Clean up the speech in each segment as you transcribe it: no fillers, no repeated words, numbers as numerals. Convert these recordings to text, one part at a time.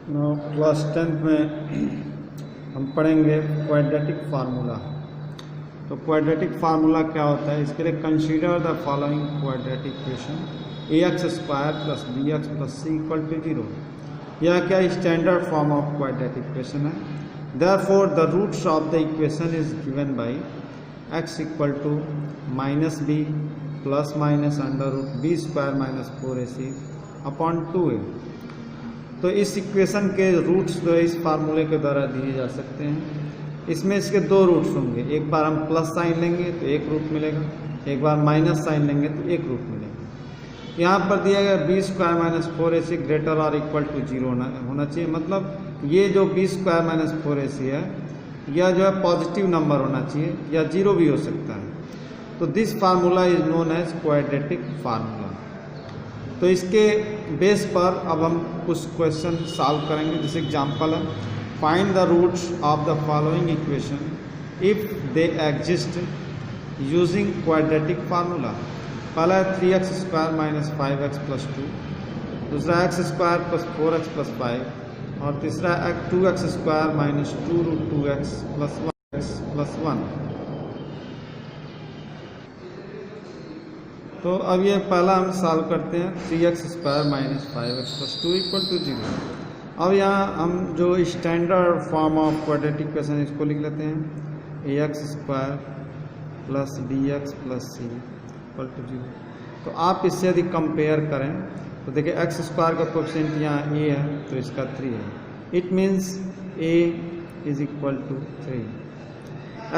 Class 10th में हम पढ़ेंगे क्वाड्रेटिक फार्मूला। तो क्वाड्रेटिक फार्मूला क्या होता है, इसके लिए consider the following quadratic equation ax² + bx + c = 0। यह क्या standard form of quadratic equation है। Therefore the roots of the equation is given by x = -b ± √b² - 4ac / 2a। तो इस इक्वेशन के रूट्स जो है इस फार्मूले के द्वारा दिए जा सकते हैं। इसमें इसके दो रूट्स होंगे, एक बार हम प्लस साइन लेंगे तो एक रूट मिलेगा, एक बार माइनस साइन लेंगे तो एक रूट मिलेगा। यहाँ पर दिया गया b² - 4ac ग्रेटर और इक्वल टू 0 होना चाहिए। मतलब ये जो b² - 4ac है यह जो है पॉजिटिव नंबर होना चाहिए या 0 भी हो सकता है। तो this formula is known as quadratic formula. तो इसके बेस पर अब हम कुछ क्वेश्चन सॉल्व करेंगे। जैसे एग्जांपल है, find the roots of the following equation if they exist using quadratic formula. पहला है 3x² - 5x + 2, दूसरा x² + 4x + 5 और तीसरा 2x² - 2√2x + 1x + 1। तो अब ये पहला हम सॉल्व करते हैं, 3x² - 5x + 2 = 0। अब यहाँ हम जो standard form of quadratic equation इसको लिख लेते हैं, ax² + bx + c = 0। तो आप इससे यदि कंपेयर करें तो देखिए x² का कोएफिशिएंट यहाँ a है तो इसका 3 है। It means a = 3।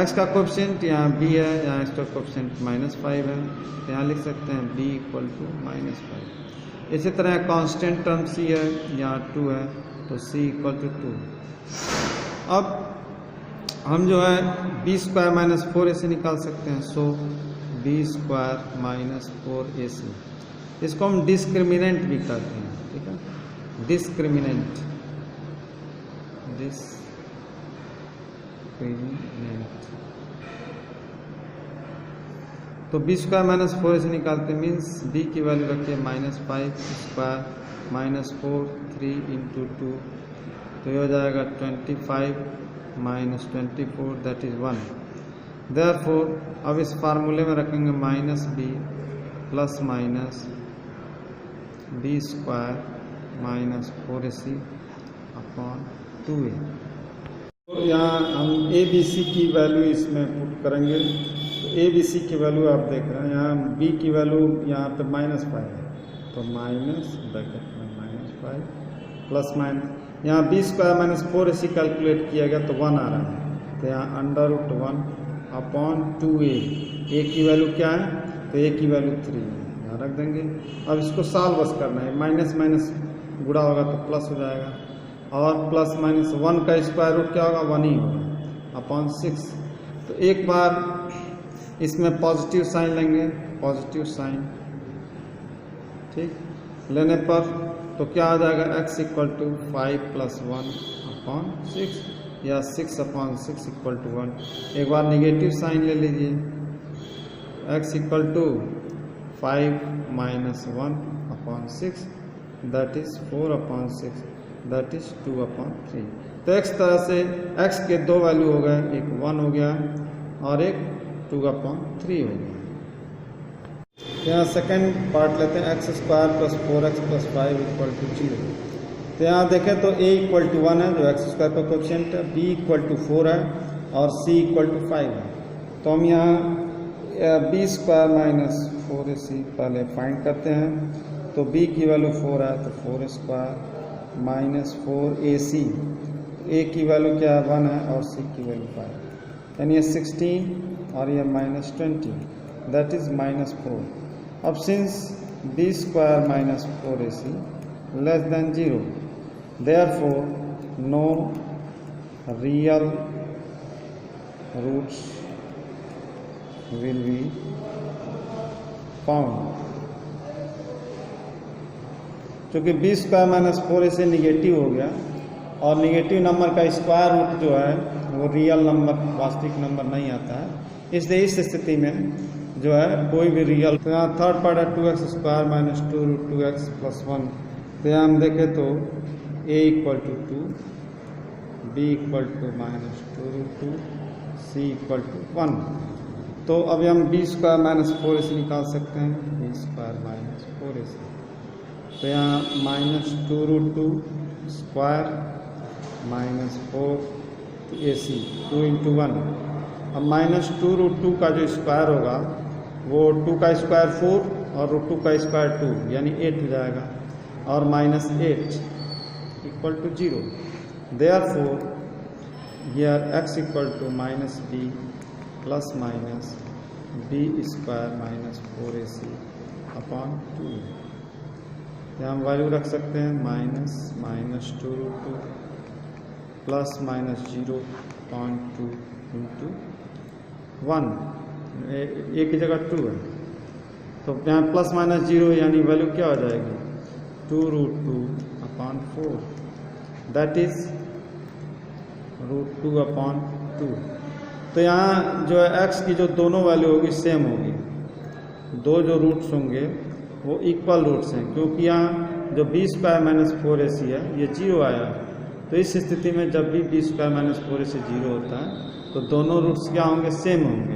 x का कोएफिशिएंट यहाँ b है, यहाँ इसका कोएफिशिएंट -5 है, तो यहाँ लिख सकते हैं b = -5। इसी तरह कांस्टेंट टर्म c है, यहाँ 2 है तो c = 2। अब हम जो है b² - 4ac निकाल सकते हैं। सो b² - 4ac, इसको हम डिस्क्रिमिनेंट भी कहते हैं, ठीक है, डिस्क्रिमिनेंट। तो b² - 4ac निकालते मीन्स b की वैल्यू रखिए -5² - 4 3 × 2, तो ये हो जाएगा 25 - 24 दैट इज 1। देयरफॉर अब इस फार्मूले में रखेंगे -b ± b² - 4ac / 2a। तो यहाँ हम a b c की वैल्यू इसमें पुट करेंगे। तो a b c की वैल्यू आप देख रहे हैं, यहाँ b की वैल्यू यहाँ पे -5 है तो माइनस ब्रैकेट में -5 प्लस माइनस, यहाँ b² - 4ac कैलकुलेट किया गया तो 1 आ रहा है, तो यहाँ √1 / 2a। a की वैल्यू क्या है, तो a की वैल्यू 3 है, यहाँ रख देंगे। अब इसको सॉल्व बस करना है, माइनस माइनस गुणा होगा तो प्लस हो जाएगा और +-1 का स्क्वायर रूट क्या होगा, 1 ही होगा /6। तो एक बार इसमें पॉजिटिव साइन लेंगे, पॉजिटिव साइन ठीक लेने पर तो क्या हो जाएगा, x = 5 + 1/6 या 6/6 = 1। एक बार नेगेटिव साइन ले लीजिए, x = 5 - 1/6 that is 4/6 that is 2/3। तो इस तरह से x के दो वैल्यू हो गए, एक 1 हो गया और एक 2/3 हो गया। यहाँ सेकंड पार्ट लेते हैं, x² + 4x + 5 = 0। तो यहाँ देखें तो a = 1 है जो x² का कोएफिशिएंट है, b = 4 है और c = 5 है। तो हम यहाँ b² - 4ac पहले फाइंड करते हैं। तो b की वैल्यू 4 है तो 4² - 4ac, a की वैल्यू क्या है, 1 है और c की वैल्यू 5, यानी ये 16 और ये -20 दैट इज -4। अब since b² - 4ac < 0, therefore no real roots will be found। क्योंकि b² - 4ac निगेटिव हो गया और निगेटिव नंबर का स्क्वायर रूट जो है वो रियल नंबर, वास्तविक नंबर नहीं आता है, इसलिए इस स्थिति में जो है कोई भी रियल। तो यहाँ थर्ड पार्ट है 2x² - 2√2x + 1। तो यहाँ हम देखें तो a equal to 2, b equal to minus 2√2, c equal to 1। तो अभी हम बी स्क्वायर माइनस 4ac निकाल सकते हैं, बी स्क्वायर माइनस 4ac। तो यहाँ माइनस 2√2 स्क्वायर माइनस 4ac 2 × 1। अब माइनस 2√2 का जो स्क्वायर होगा वो 2 का स्क्वायर 4 और √2 का स्क्वायर 2 यानी 8 हो जाएगा, और minus 8 equal to 0। Therefore here x equal to minus b plus minus b square minus 4ac upon 2। यहाँ हम वैल्यू रख सकते हैं माइनस 2√2 प्लस माइनस 0.2 इंटू 1, एक की जगह 2 है, तो यहाँ प्लस माइनस 0 यानी वैल्यू क्या हो जाएगी 2√2 अपॉन 4, दैट इज √2 अपॉन 2। तो यहाँ जो है x की जो दोनों वैल्यू होगी सेम होगी, दो जो रूट्स होंगे वो इक्वल रूट्स हैं, क्योंकि यहाँ जो बी स्क्वायर माइनस 4ac है ये 0 आया। तो इस स्थिति में जब भी बी स्क्वायर माइनस 4ac 0 होता है तो दोनों रूट्स क्या होंगे, सेम होंगे।